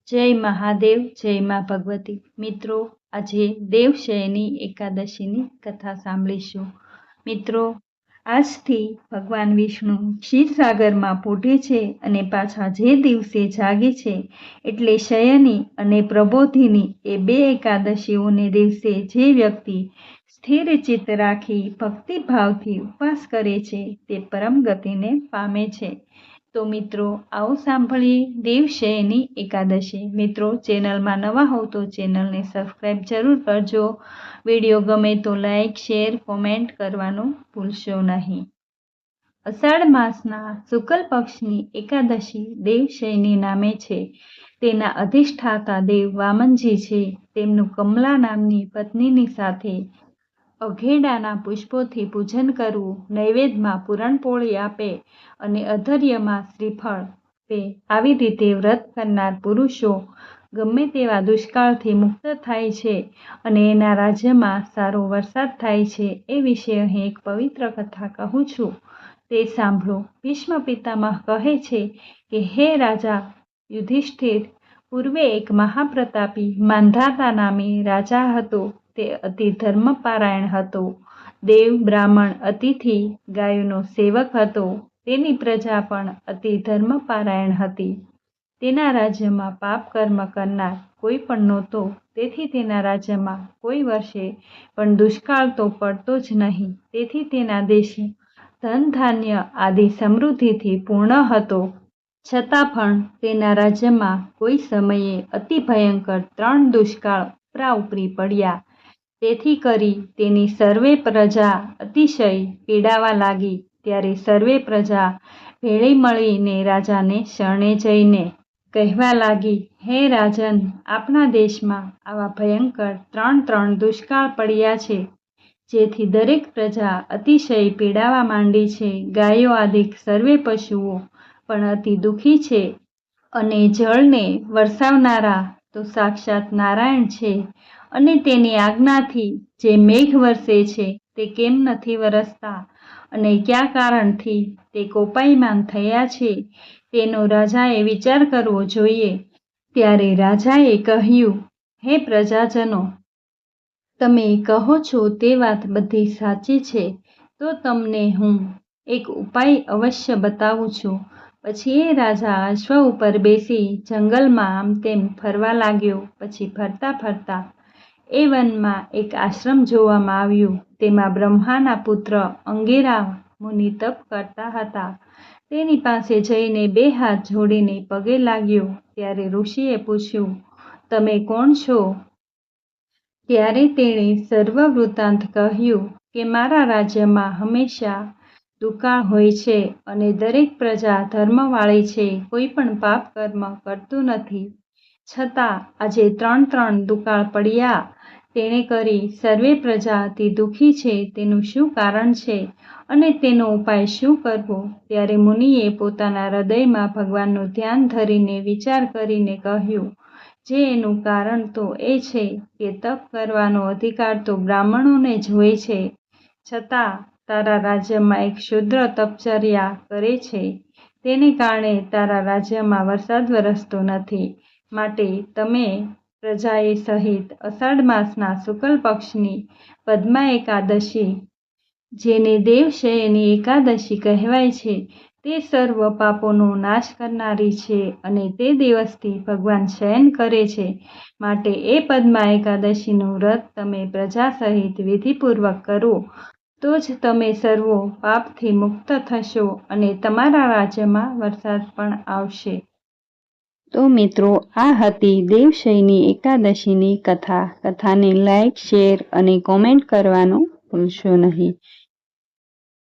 જય મહાદેવ, જય મા ભગવતી. મિત્રો, આજે દેવશયની એકાદશીની કથા સાંભળીશું. મિત્રો, આજથી ભગવાન વિષ્ણુ ક્ષીરસાગરમાં પોઢે છે અને પાછા જે દિવસે જાગે છે એટલે શયની અને પ્રબોધિની એ બે એકાદશીઓને દિવસે જે વ્યક્તિ સ્થિર ચિત્ત રાખી ભક્તિભાવથી ઉપવાસ કરે છે તે પરમ ગતિને પામે છે. તો મિત્રો, આવો સાંભળીએ દેવશયની એકાદશી. મિત્રો, ચેનલમાં નવા હોવ તો ચેનલને સબસ્ક્રાઈબ જરૂર કરજો. વિડીયો ગમે તો લાઈક, શેર, કોમેન્ટ કરવાનું ભૂલશો નહીં. અષાઢ માસના શુક્લ પક્ષની એકાદશી દેવશયની નામે છે. તેના અધિષ્ઠાતા દેવ વામનજી છે. તેમનું કમલા નામની પત્નીની સાથે અઘેડાના પુષ્પોથી પૂજન કરવું, નૈવેદ્યમાં પૂરણપોળી આપે અને અધર્યમાં શ્રીફળ આપે. આવી રીતે વ્રત કરનાર પુરુષો ગમે તેવા દુષ્કાળથી મુક્ત થાય છે અને એના રાજ્યમાં સારો વરસાદ થાય છે. એ વિશે અહીં એક પવિત્ર કથા કહું છું, તે સાંભળો. ભીષ્મ પિતામહ કહે છે કે હે રાજા યુધિષ્ઠિર, પૂર્વે એક મહાપ્રતાપી માંધાતા નામે રાજા હતો. તે અતિ ધર્મપારાયણ હતો. દેવ, બ્રાહ્મણ, અતિથિ, ગાયોનો સેવક હતો. તેની પ્રજા પણ અતિ ધર્મપારાયણ હતી. તેના રાજ્યમાં પાપ કર્મ કરનાર કોઈ પણ નહોતો. તેથી તેના રાજ્યમાં કોઈ વર્ષે પણ દુષ્કાળ તો પડતો જ નહીં. તેથી તેના દેશ ધન ધાન્ય આદિ સમૃદ્ધિથી પૂર્ણ હતો. છતાં પણ તેના રાજ્યમાં કોઈ સમયે અતિ ભયંકર 3 દુષ્કાળ ઉપરાઉપરી પડ્યા. તેથી કરી તેની સર્વે પ્રજા અતિશય પીડાવા લાગી. ત્યારે સર્વે પ્રજા ભેળી મળીને રાજાને શરણે જઈને કહેવા લાગી, હે રાજન, આપણા દેશમાં આવા ભયંકર 3 દુષ્કાળ પડ્યા છે, જેથી દરેક પ્રજા અતિશય પીડાવા માંડી છે. ગાયો આદિ સર્વે પશુઓ પણ અતિ દુઃખી છે અને જળને વરસાવનારા તો સાક્ષાત નારાયણ છે અને તેની આજ્ઞાથી જે મેઘ વરસે છે તે કેમ નથી વરસતા અને કયા કારણથી તે કોપાયમાન થયા છે તેનો રાજાએ વિચાર કરવો જોઈએ. ત્યારે રાજાએ કહ્યું, હે પ્રજાજનો, તમે કહો છો તે વાત બધી સાચી છે. તો તમને હું એક ઉપાય અવશ્ય બતાવું છું. પછી એ રાજા અશ્વ ઉપર બેસી જંગલમાં આમ તેમ ફરવા લાગ્યો. પછી ફરતા ફરતા એ વનમાં એક આશ્રમ જોવામાં આવ્યું. તેમાં બ્રહ્માના પુત્ર અંગિરા મુનિ તપ કરતા હતા. તેની પાસે જઈને 2 હાથ જોડીને પગે લાગ્યો. ત્યારે ઋષિએ પૂછ્યું, તમે કોણ છો? ત્યારે તેણે સર્વ વૃત્તાંત કહ્યું કે મારા રાજ્યમાં હંમેશા દુકાળ હોય છે અને દરેક પ્રજા ધર્મવાળી છે. કોઈ પણ પાપ કર્મ કરતું નથી. છતાં આજે 3 દુકાળ પડ્યા. તેણે કરી સર્વે પ્રજા અતિ દુઃખી છે. તેનું શું કારણ છે અને તેનો ઉપાય શું કરવો? ત્યારે મુનિએ પોતાના હૃદયમાં ભગવાનનું ધ્યાન ધરીને વિચાર કરીને કહ્યું, જે એનું કારણ તો એ છે કે તપ કરવાનો અધિકાર તો બ્રાહ્મણોને જ હોય છે. છતાં તારા રાજ્યમાં એક શૂદ્ર તપચર્યા કરે છે. તેને કારણે તારા રાજ્યમાં વરસાદ વરસતો નથી. માટે તમે પ્રજાએ સહિત અષાઢ માસના શુક્લ પક્ષની પદ્મા એકાદશી, જેને દેવશયની એકાદશી કહેવાય છે, તે સર્વ પાપોનો નાશ કરનારી છે અને તે દિવસથી ભગવાન શયન કરે છે. માટે એ પદ્મા એકાદશીનું વ્રત તમે પ્રજા સહિત વિધિપૂર્વક કરો, તો જ તમે સર્વો પાપથી મુક્ત થશો અને તમારા રાજ્યમાં વરસાદ પણ આવશે. તો મિત્રો, આ હતી દેવશયની એકાદશીની કથા. કથાને લાઈક, શેર અને કોમેન્ટ કરવાનું ભૂલશો નહીં.